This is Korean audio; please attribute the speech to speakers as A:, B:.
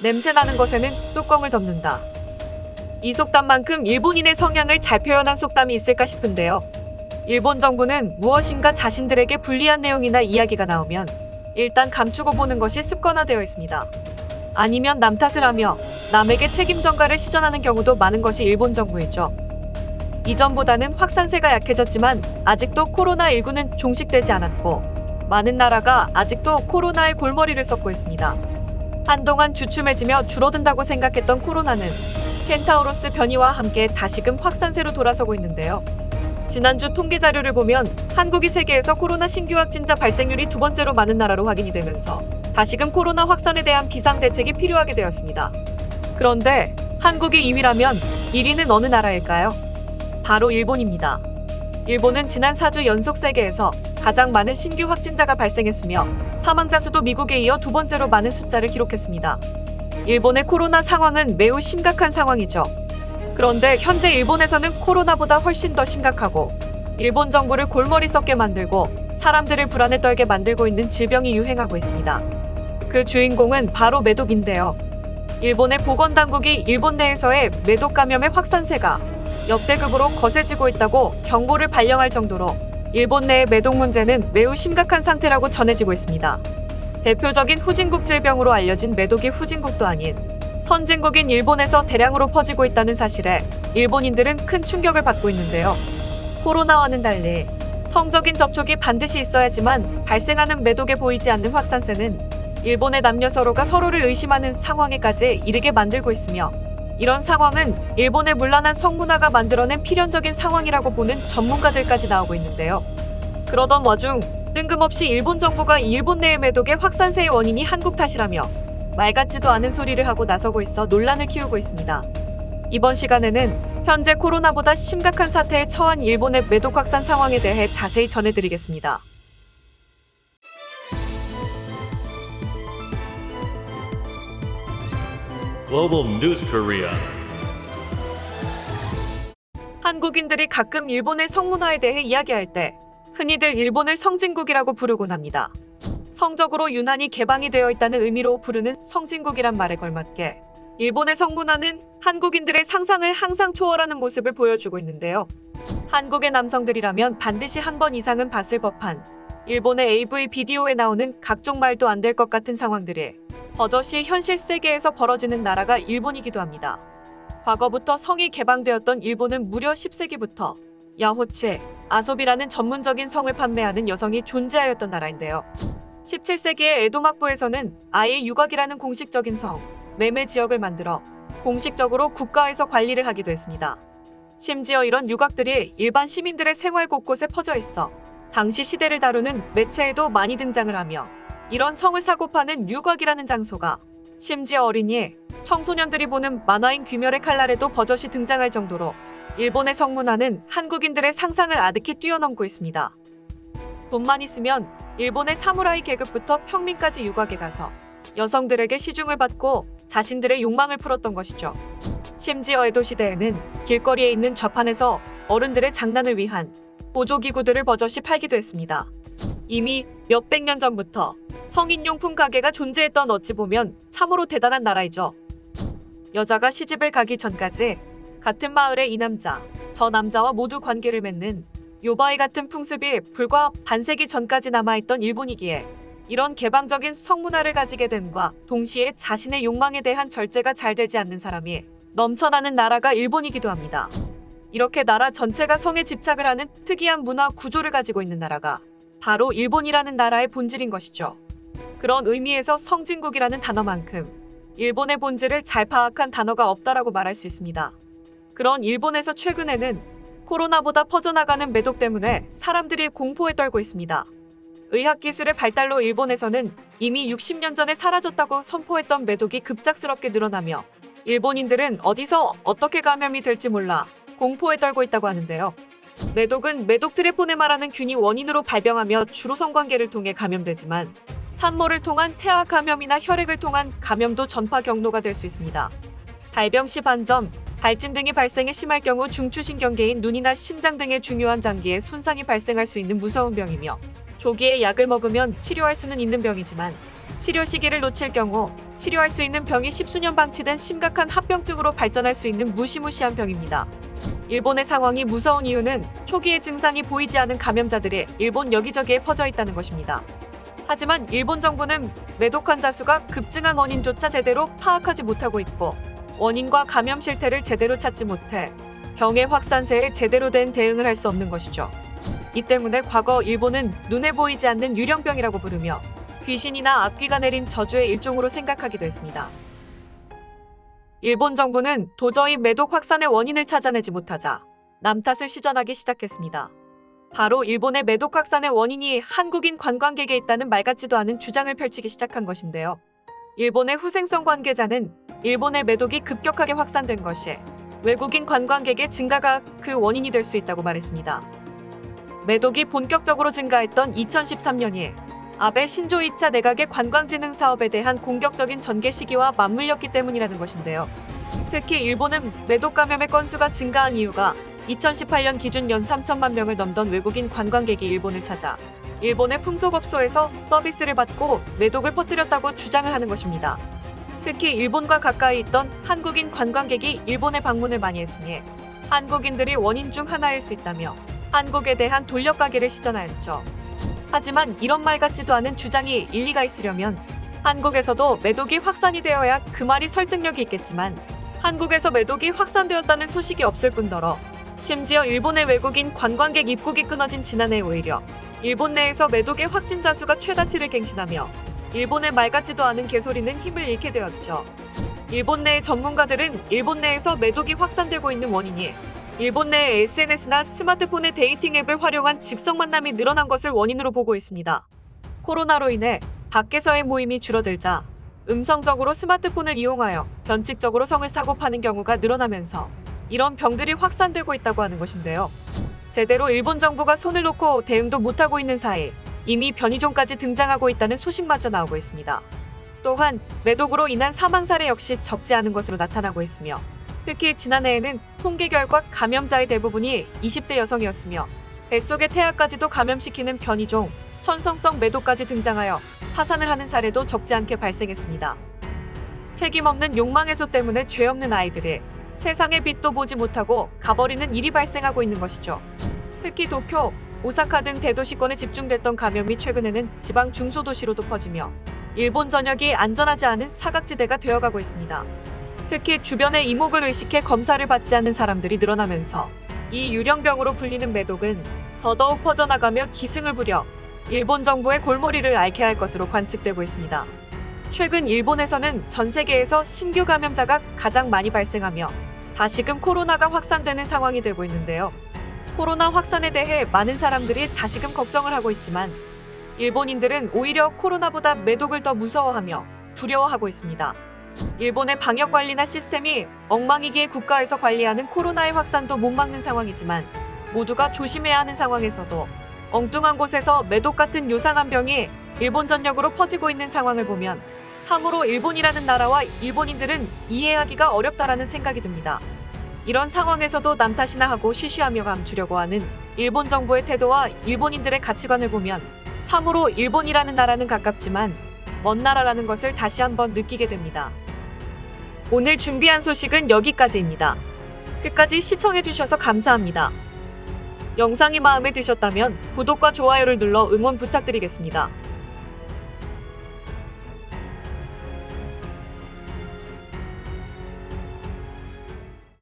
A: 냄새 나는 것에는 뚜껑을 덮는다. 이 속담만큼 일본인의 성향을 잘 표현한 속담이 있을까 싶은데요. 일본 정부는 무엇인가 자신들에게 불리한 내용이나 이야기가 나오면 일단 감추고 보는 것이 습관화되어 있습니다. 아니면 남 탓을 하며 남에게 책임 전가를 시전하는 경우도 많은 것이 일본 정부이죠. 이전보다는 확산세가 약해졌지만 아직도 코로나19는 종식되지 않았고 많은 나라가 아직도 코로나의 골머리를 썩고 있습니다. 한동안 주춤해지며 줄어든다고 생각했던 코로나는 켄타우로스 변이와 함께 다시금 확산세로 돌아서고 있는데요. 지난주 통계 자료를 보면 한국이 세계에서 코로나 신규 확진자 발생률이 두 번째로 많은 나라로 확인이 되면서 다시금 코로나 확산에 대한 비상대책이 필요하게 되었습니다. 그런데 한국이 2위라면 1위는 어느 나라일까요? 바로 일본입니다. 일본은 지난 4주 연속 세계에서 가장 많은 신규 확진자가 발생했으며 사망자 수도 미국에 이어 두 번째로 많은 숫자를 기록했습니다. 일본의 코로나 상황은 매우 심각한 상황이죠. 그런데 현재 일본에서는 코로나보다 훨씬 더 심각하고 일본 정부를 골머리 썩게 만들고 사람들을 불안에 떨게 만들고 있는 질병이 유행하고 있습니다. 그 주인공은 바로 매독인데요. 일본의 보건당국이 일본 내에서의 매독 감염의 확산세가 역대급으로 거세지고 있다고 경고를 발령할 정도로 일본 내의 매독 문제는 매우 심각한 상태라고 전해지고 있습니다. 대표적인 후진국 질병으로 알려진 매독이 후진국도 아닌 선진국인 일본에서 대량으로 퍼지고 있다는 사실에 일본인들은 큰 충격을 받고 있는데요. 코로나와는 달리 성적인 접촉이 반드시 있어야지만 발생하는 매독에 보이지 않는 확산세는 일본의 남녀 서로가 서로를 의심하는 상황에까지 이르게 만들고 있으며 이런 상황은 일본의 문란한 성문화가 만들어낸 필연적인 상황이라고 보는 전문가들까지 나오고 있는데요. 그러던 와중 뜬금없이 일본 정부가 일본 내의 매독의 확산세의 원인이 한국 탓이라며 말 같지도 않은 소리를 하고 나서고 있어 논란을 키우고 있습니다. 이번 시간에는 현재 코로나보다 심각한 사태에 처한 일본의 매독 확산 상황에 대해 자세히 전해드리겠습니다.
B: Global News Korea.
A: 한국인들이 가끔 일본의 성문화에 대해 이야기할 때 흔히들 일본을 성진국이라고 부르곤 합니다. 성적으로 유난히 개방이 되어 있다는 의미로 부르는 성진국이란 말에 걸맞게 일본의 성문화는 한국인들의 상상을 항상 초월하는 모습을 보여주고 있는데요. 한국의 남성들이라면 반드시 한 번 이상은 봤을 법한 일본의 AV 비디오에 나오는 각종 말도 안 될 것 같은 상황들이 버젓이 현실 세계에서 벌어지는 나라가 일본이기도 합니다. 과거부터 성이 개방되었던 일본은 무려 10세기부터 야호체, 아소비라는 전문적인 성을 판매하는 여성이 존재하였던 나라인데요. 17세기의 에도막부에서는 아예 유곽이라는 공식적인 성, 매매 지역을 만들어 공식적으로 국가에서 관리를 하기도 했습니다. 심지어 이런 유곽들이 일반 시민들의 생활 곳곳에 퍼져 있어 당시 시대를 다루는 매체에도 많이 등장을 하며 이런 성을 사고 파는 유곽이라는 장소가 심지어 어린이, 청소년들이 보는 만화인 귀멸의 칼날에도 버젓이 등장할 정도로 일본의 성문화는 한국인들의 상상을 아득히 뛰어넘고 있습니다. 돈만 있으면 일본의 사무라이 계급부터 평민까지 유곽에 가서 여성들에게 시중을 받고 자신들의 욕망을 풀었던 것이죠. 심지어 에도 시대에는 길거리에 있는 좌판에서 어른들의 장난을 위한 보조기구들을 버젓이 팔기도 했습니다. 이미 몇백 년 전부터 성인용품 가게가 존재했던 어찌 보면 참으로 대단한 나라이죠. 여자가 시집을 가기 전까지 같은 마을의 이 남자, 저 남자와 모두 관계를 맺는 요바이 같은 풍습이 불과 반세기 전까지 남아있던 일본이기에 이런 개방적인 성문화를 가지게 됨과 동시에 자신의 욕망에 대한 절제가 잘 되지 않는 사람이 넘쳐나는 나라가 일본이기도 합니다. 이렇게 나라 전체가 성에 집착을 하는 특이한 문화 구조를 가지고 있는 나라가 바로 일본이라는 나라의 본질인 것이죠. 그런 의미에서 성진국이라는 단어만큼 일본의 본질을 잘 파악한 단어가 없다라고 말할 수 있습니다. 그런 일본에서 최근에는 코로나보다 퍼져나가는 매독 때문에 사람들이 공포에 떨고 있습니다. 의학기술의 발달로 일본에서는 이미 60년 전에 사라졌다고 선포했던 매독이 급작스럽게 늘어나며 일본인들은 어디서 어떻게 감염이 될지 몰라 공포에 떨고 있다고 하는데요. 매독은 매독 트레포네마라는 균이 원인으로 발병하며 주로 성관계를 통해 감염되지만 산모를 통한 태아 감염이나 혈액을 통한 감염도 전파 경로가 될 수 있습니다. 발병 시 반점, 발진 등이 발생해 심할 경우 중추신경계인 눈이나 심장 등의 중요한 장기에 손상이 발생할 수 있는 무서운 병이며 조기에 약을 먹으면 치료할 수는 있는 병이지만 치료 시기를 놓칠 경우 치료할 수 있는 병이 십수년 방치된 심각한 합병증으로 발전할 수 있는 무시무시한 병입니다. 일본의 상황이 무서운 이유는 초기의 증상이 보이지 않은 감염자들이 일본 여기저기에 퍼져 있다는 것입니다. 하지만 일본 정부는 매독 환자 수가 급증한 원인조차 제대로 파악하지 못하고 있고 원인과 감염 실태를 제대로 찾지 못해 병의 확산세에 제대로 된 대응을 할 수 없는 것이죠. 이 때문에 과거 일본은 눈에 보이지 않는 유령병이라고 부르며 귀신이나 악귀가 내린 저주의 일종으로 생각하기도 했습니다. 일본 정부는 도저히 매독 확산의 원인을 찾아내지 못하자 남 탓을 시전하기 시작했습니다. 바로 일본의 매독 확산의 원인이 한국인 관광객에 있다는 말 같지도 않은 주장을 펼치기 시작한 것인데요. 일본의 후생성 관계자는 일본의 매독이 급격하게 확산된 것이 외국인 관광객의 증가가 그 원인이 될 수 있다고 말했습니다. 매독이 본격적으로 증가했던 2013년이 아베 신조 2차 내각의 관광진흥 사업에 대한 공격적인 전개 시기와 맞물렸기 때문이라는 것인데요. 특히 일본은 매독 감염의 건수가 증가한 이유가 2018년 기준 연 3천만 명을 넘던 외국인 관광객이 일본을 찾아 일본의 풍속업소에서 서비스를 받고 매독을 퍼뜨렸다고 주장을 하는 것입니다. 특히 일본과 가까이 있던 한국인 관광객이 일본에 방문을 많이 했으니 한국인들이 원인 중 하나일 수 있다며 한국에 대한 돌려가기를 시전하였죠. 하지만 이런 말 같지도 않은 주장이 일리가 있으려면 한국에서도 매독이 확산이 되어야 그 말이 설득력이 있겠지만 한국에서 매독이 확산되었다는 소식이 없을 뿐더러 심지어 일본의 외국인 관광객 입국이 끊어진 지난해 오히려 일본 내에서 매독의 확진자 수가 최다치를 갱신하며 일본의 말 같지도 않은 개소리는 힘을 잃게 되었죠. 일본 내의 전문가들은 일본 내에서 매독이 확산되고 있는 원인이 일본 내의 SNS나 스마트폰의 데이팅 앱을 활용한 즉석 만남이 늘어난 것을 원인으로 보고 있습니다. 코로나로 인해 밖에서의 모임이 줄어들자 음성적으로 스마트폰을 이용하여 변칙적으로 성을 사고 파는 경우가 늘어나면서 이런 병들이 확산되고 있다고 하는 것인데요. 제대로 일본 정부가 손을 놓고 대응도 못하고 있는 사이 이미 변이종까지 등장하고 있다는 소식마저 나오고 있습니다. 또한 매독으로 인한 사망 사례 역시 적지 않은 것으로 나타나고 있으며 특히 지난해에는 통계 결과 감염자의 대부분이 20대 여성이었으며 뱃속의 태아까지도 감염시키는 변이종, 천성성 매독까지 등장하여 사산을 하는 사례도 적지 않게 발생했습니다. 책임없는 욕망 해소 때문에 죄 없는 아이들이 세상의 빛도 보지 못하고 가버리는 일이 발생하고 있는 것이죠. 특히 도쿄, 오사카 등 대도시권에 집중됐던 감염이 최근에는 지방 중소도시로도 퍼지며 일본 전역이 안전하지 않은 사각지대가 되어가고 있습니다. 특히 주변의 이목을 의식해 검사를 받지 않는 사람들이 늘어나면서 이 유령병으로 불리는 매독은 더더욱 퍼져나가며 기승을 부려 일본 정부의 골머리를 앓게 할 것으로 관측되고 있습니다. 최근 일본에서는 전 세계에서 신규 감염자가 가장 많이 발생하며 다시금 코로나가 확산되는 상황이 되고 있는데요. 코로나 확산에 대해 많은 사람들이 다시금 걱정을 하고 있지만 일본인들은 오히려 코로나보다 매독을 더 무서워하며 두려워하고 있습니다. 일본의 방역관리나 시스템이 엉망이기에 국가에서 관리하는 코로나의 확산도 못 막는 상황이지만 모두가 조심해야 하는 상황에서도 엉뚱한 곳에서 매독 같은 요상한 병이 일본 전역으로 퍼지고 있는 상황을 보면 참으로 일본이라는 나라와 일본인들은 이해하기가 어렵다라는 생각이 듭니다. 이런 상황에서도 남 탓이나 하고 쉬쉬하며 감추려고 하는 일본 정부의 태도와 일본인들의 가치관을 보면 참으로 일본이라는 나라는 가깝지만 먼 나라라는 것을 다시 한번 느끼게 됩니다. 오늘 준비한 소식은 여기까지입니다. 끝까지 시청해주셔서 감사합니다. 영상이 마음에 드셨다면 구독과 좋아요를 눌러 응원 부탁드리겠습니다.